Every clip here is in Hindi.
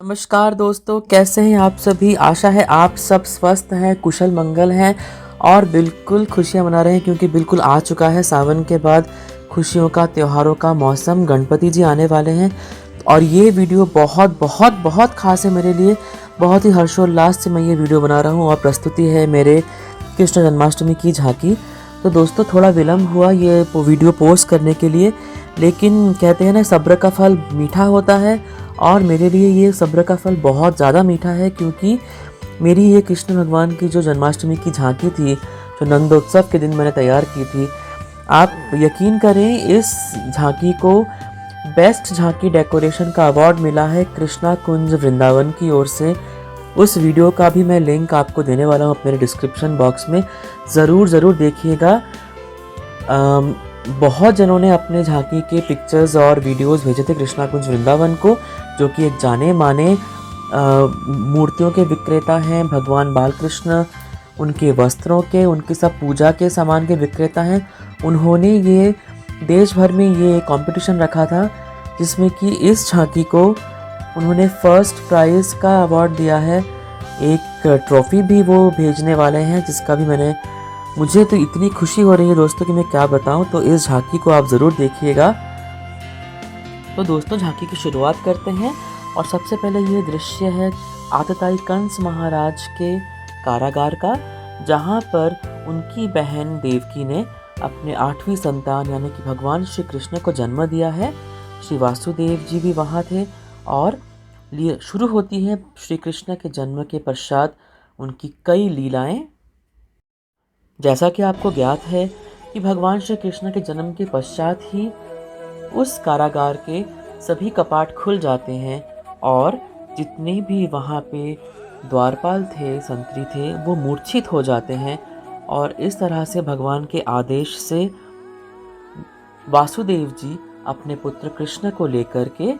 नमस्कार दोस्तों, कैसे हैं आप सभी। आशा है आप सब स्वस्थ हैं, कुशल मंगल हैं और बिल्कुल खुशियां मना रहे हैं, क्योंकि बिल्कुल आ चुका है सावन के बाद खुशियों का, त्योहारों का मौसम। गणपति जी आने वाले हैं और ये वीडियो बहुत बहुत बहुत खास है मेरे लिए। बहुत ही हर्षोल्लास से मैं ये वीडियो बना रहा हूँ और प्रस्तुति है मेरे कृष्ण जन्माष्टमी की झांकी। तो दोस्तों, थोड़ा विलम्ब हुआ ये वीडियो पोस्ट करने के लिए, लेकिन कहते हैं ना, सब्र का फल मीठा होता है और मेरे लिए ये सब्र का फल बहुत ज़्यादा मीठा है, क्योंकि मेरी ये कृष्ण भगवान की जो जन्माष्टमी की झांकी थी, जो नंदोत्सव के दिन मैंने तैयार की थी, आप यकीन करें इस झांकी को बेस्ट झांकी डेकोरेशन का अवार्ड मिला है कृष्णा कुंज वृंदावन की ओर से। उस वीडियो का भी मैं लिंक आपको देने वाला हूँ अपने डिस्क्रिप्शन बॉक्स में, ज़रूर देखिएगा। बहुत जनों ने अपने झांकी के पिक्चर्स और वीडियोस भेजे थे कृष्णा कुंज वृंदावन को, जो कि एक जाने माने मूर्तियों के विक्रेता हैं। भगवान बालकृष्ण, उनके वस्त्रों के, उनकी सब पूजा के सामान के विक्रेता हैं। उन्होंने ये देश भर में ये कंपटीशन रखा था, जिसमें कि इस झांकी को उन्होंने फर्स्ट प्राइज़ का अवार्ड दिया है। एक ट्रॉफ़ी भी वो भेजने वाले हैं, जिसका भी मुझे तो इतनी खुशी हो रही है दोस्तों कि मैं क्या बताऊं। तो इस झांकी को आप ज़रूर देखिएगा। तो दोस्तों, झांकी की शुरुआत करते हैं और सबसे पहले ये दृश्य है आतताई कंस महाराज के कारागार का, जहां पर उनकी बहन देवकी ने अपने 8वीं संतान यानी कि भगवान श्री कृष्ण को जन्म दिया है। श्री वासुदेव जी भी वहाँ थे और शुरू होती है श्री कृष्ण के जन्म के पश्चात उनकी कई लीलाएं। जैसा कि आपको ज्ञात है कि भगवान श्री कृष्ण के जन्म के पश्चात ही उस कारागार के सभी कपाट खुल जाते हैं और जितने भी वहाँ पे द्वारपाल थे, संतरी थे, वो मूर्छित हो जाते हैं। और इस तरह से भगवान के आदेश से वासुदेव जी अपने पुत्र कृष्ण को लेकर के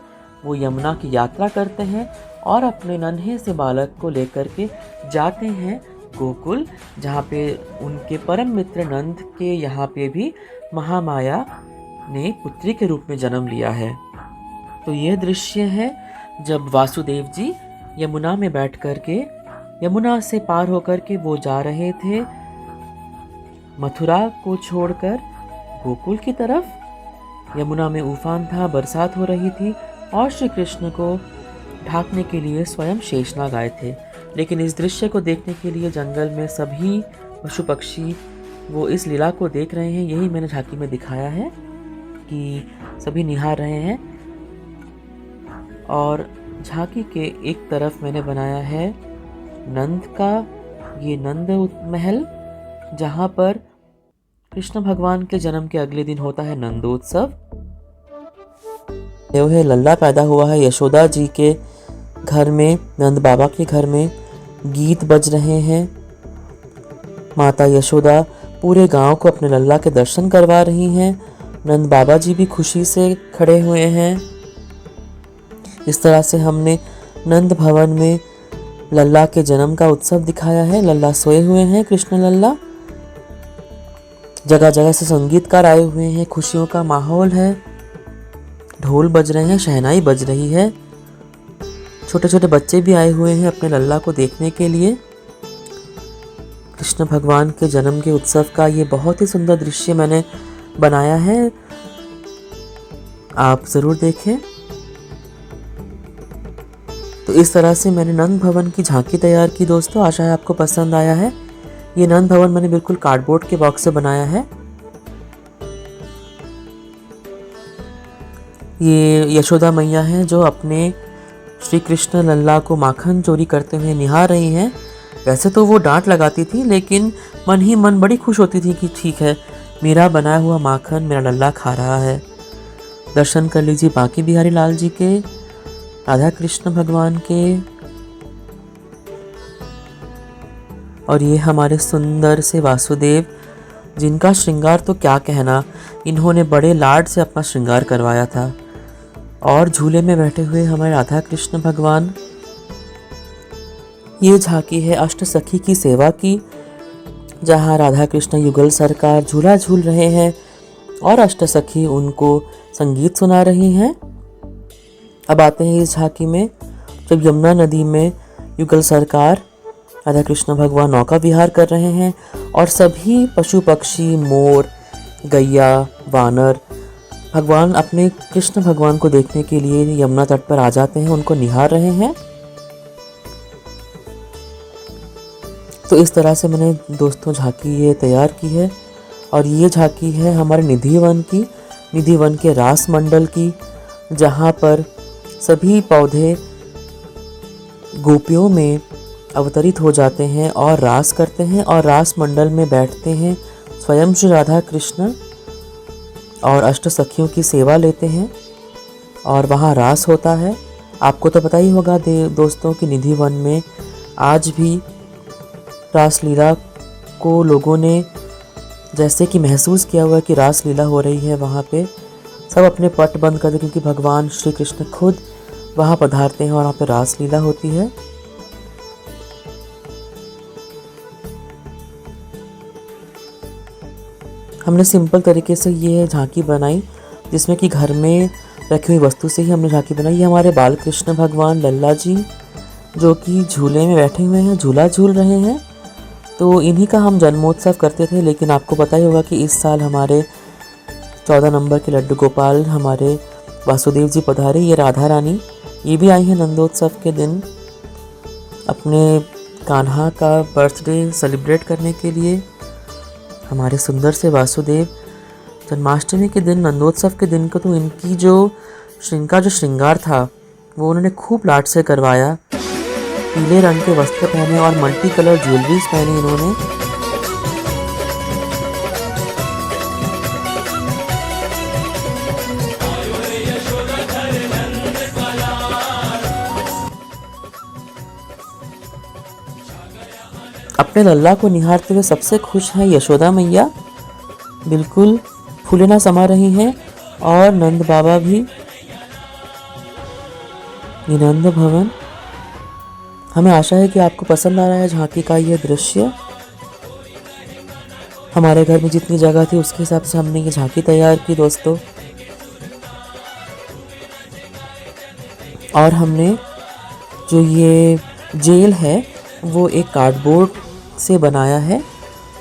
वो यमुना की यात्रा करते हैं और अपने नन्हे से बालक को लेकर के जाते हैं गोकुल, जहाँ पे उनके परम मित्र नंद के यहाँ पे भी महामाया ने पुत्री के रूप में जन्म लिया है। तो ये दृश्य है जब वासुदेव जी यमुना में बैठ कर के, यमुना से पार होकर के वो जा रहे थे मथुरा को छोड़कर गोकुल की तरफ। यमुना में उफान था, बरसात हो रही थी और श्री कृष्ण को ढांकने के लिए स्वयं शेषनाग आए थे। लेकिन इस दृश्य को देखने के लिए जंगल में सभी पशु पक्षी वो इस लीला को देख रहे हैं। यही मैंने झांकी में दिखाया है कि सभी निहार रहे हैं। और झांकी के एक तरफ मैंने बनाया है नंद का ये नंद महल, जहाँ पर कृष्ण भगवान के जन्म के अगले दिन होता है नंदोत्सव। है लल्ला पैदा हुआ है यशोदा जी के घर में, नंद बाबा के घर में गीत बज रहे हैं। माता यशोदा पूरे गांव को अपने लल्ला के दर्शन करवा रही हैं। नंद बाबा जी भी खुशी से खड़े हुए हैं। इस तरह से हमने नंद भवन में लल्ला के जन्म का उत्सव दिखाया है। लल्ला सोए हुए हैं, कृष्ण लल्ला। जगह जगह से संगीतकार आए हुए हैं, खुशियों का माहौल है, ढोल बज रहे हैं, शहनाई बज रही है। छोटे छोटे बच्चे भी आए हुए हैं अपने लल्ला को देखने के लिए। कृष्ण भगवान के जन्म के उत्सव का ये बहुत ही सुंदर दृश्य मैंने बनाया है, आप ज़रूर देखें। तो इस तरह से मैंने नंद भवन की झांकी तैयार की दोस्तों। आशा है आपको पसंद आया है। ये नंद भवन मैंने बिल्कुल कार्डबोर्ड के बॉक्स से बनाया है। ये यशोदा मैया हैं जो अपने श्री कृष्ण लल्ला को माखन चोरी करते हुए निहार रही हैं। वैसे तो वो डांट लगाती थी, लेकिन मन ही मन बड़ी खुश होती थी कि ठीक है, मेरा बनाया हुआ माखन मेरा लल्ला खा रहा है। दर्शन कर लीजिए बांके बिहारी लाल जी के, राधा कृष्ण भगवान के। और ये हमारे सुंदर से वासुदेव, जिनका श्रृंगार तो क्या कहना, इन्होंने बड़े लाड से अपना श्रृंगार करवाया था। और झूले में बैठे हुए हमारे राधा कृष्ण भगवान। ये झांकी है अष्ट सखी की सेवा की, जहाँ राधा कृष्ण युगल सरकार झूला झूल रहे हैं और अष्ट सखी उनको संगीत सुना रही हैं। अब आते हैं इस झांकी में जब यमुना नदी में युगल सरकार राधा कृष्ण भगवान नौका विहार कर रहे हैं और सभी पशु पक्षी, मोर, गैया, वानर भगवान अपने कृष्ण भगवान को देखने के लिए यमुना तट पर आ जाते हैं, उनको निहार रहे हैं। तो इस तरह से मैंने दोस्तों झांकी ये तैयार की है और ये झांकी है हमारे निधि वन की, निधि वन के रास मंडल की, जहाँ पर सभी पौधे गोपियों में अवतरित हो जाते हैं और रास करते हैं और रास मंडल में बैठते हैं। स्वयं श्री राधा कृष्ण और अष्ट सखियों की सेवा लेते हैं और वहाँ रास होता है। आपको तो पता ही होगा दोस्तों कि निधि वन में आज भी रासलीला को लोगों ने जैसे कि महसूस किया हुआ कि रासलीला हो रही है। वहाँ पे सब अपने पट बंद कर दे क्योंकि भगवान श्री कृष्ण खुद वहाँ पधारते हैं और वहाँ पे रासलीला होती है। हमने सिंपल तरीके से ये झांकी बनाई जिसमें कि घर में रखी हुई वस्तु से ही हमने झांकी बनाई। ये हमारे बाल कृष्ण भगवान लल्ला जी जो कि झूले में बैठे हुए हैं, झूला झूल रहे हैं। तो इन्हीं का हम जन्मोत्सव करते थे, लेकिन आपको पता ही होगा कि इस साल हमारे 14 नंबर के लड्डू गोपाल हमारे वासुदेव जी पधारे। ये राधा रानी ये भी आई हैं नंदोत्सव के दिन अपने कान्हा का बर्थडे सेलिब्रेट करने के लिए। हमारे सुंदर से वासुदेव जन्माष्टमी के दिन, नंदोत्सव के दिन को तो इनकी जो श्रृंगार था वो उन्होंने खूब लाड से करवाया। पीले रंग के वस्त्र पहने और मल्टी कलर ज्वेलरीज पहनी इन्होंने। अपने लल्ला को निहारते हुए सबसे खुश हैं यशोदा मैया, बिल्कुल फूले ना समा रही हैं, और नंद बाबा भी। ये नंद भवन। हमें आशा है कि आपको पसंद आ रहा है झांकी का ये दृश्य। हमारे घर में जितनी जगह थी उसके हिसाब से हमने ये झांकी तैयार की दोस्तों। और हमने जो ये जेल है वो एक कार्डबोर्ड से बनाया है,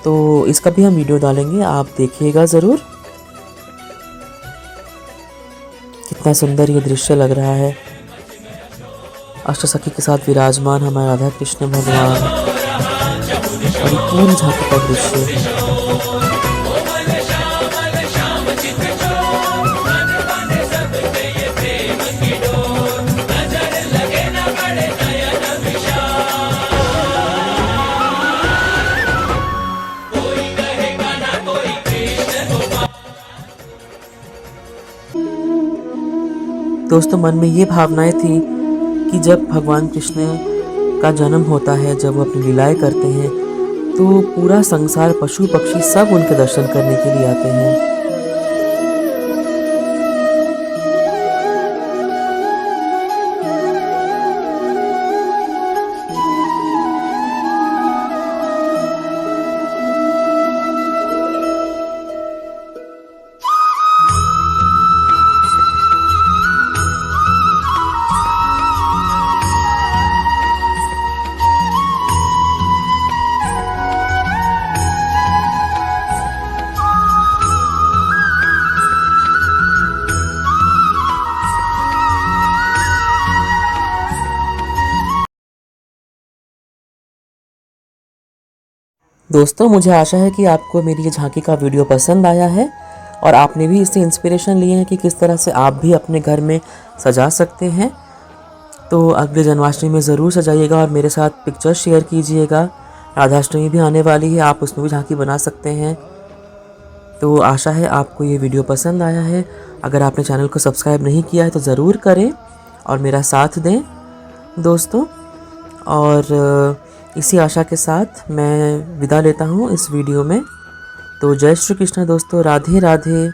तो इसका भी हम वीडियो डालेंगे, आप देखिएगा ज़रूर। कितना सुंदर ये दृश्य लग रहा है। अष्टसखी के साथ विराजमान हमारे राधा कृष्ण भगवान और पूरी झांकी का दृश्य। दोस्तों मन में ये भावनाएं थी कि जब भगवान कृष्ण का जन्म होता है, जब वो अपनी लीलाएं करते हैं, तो पूरा संसार, पशु पक्षी सब उनके दर्शन करने के लिए आते हैं। दोस्तों मुझे आशा है कि आपको मेरी ये झांकी का वीडियो पसंद आया है और आपने भी इससे इंस्पिरेशन लिए हैं कि किस तरह से आप भी अपने घर में सजा सकते हैं। तो अगले जन्माष्टमी में ज़रूर सजाइएगा और मेरे साथ पिक्चर शेयर कीजिएगा। राधाष्टमी भी आने वाली है, आप उसमें भी झांकी बना सकते हैं। तो आशा है आपको ये वीडियो पसंद आया है। अगर आपने चैनल को सब्सक्राइब नहीं किया है तो ज़रूर करें और मेरा साथ दें दोस्तों। और इसी आशा के साथ मैं विदा लेता हूँ इस वीडियो में। तो जय श्री कृष्ण दोस्तों, राधे राधे।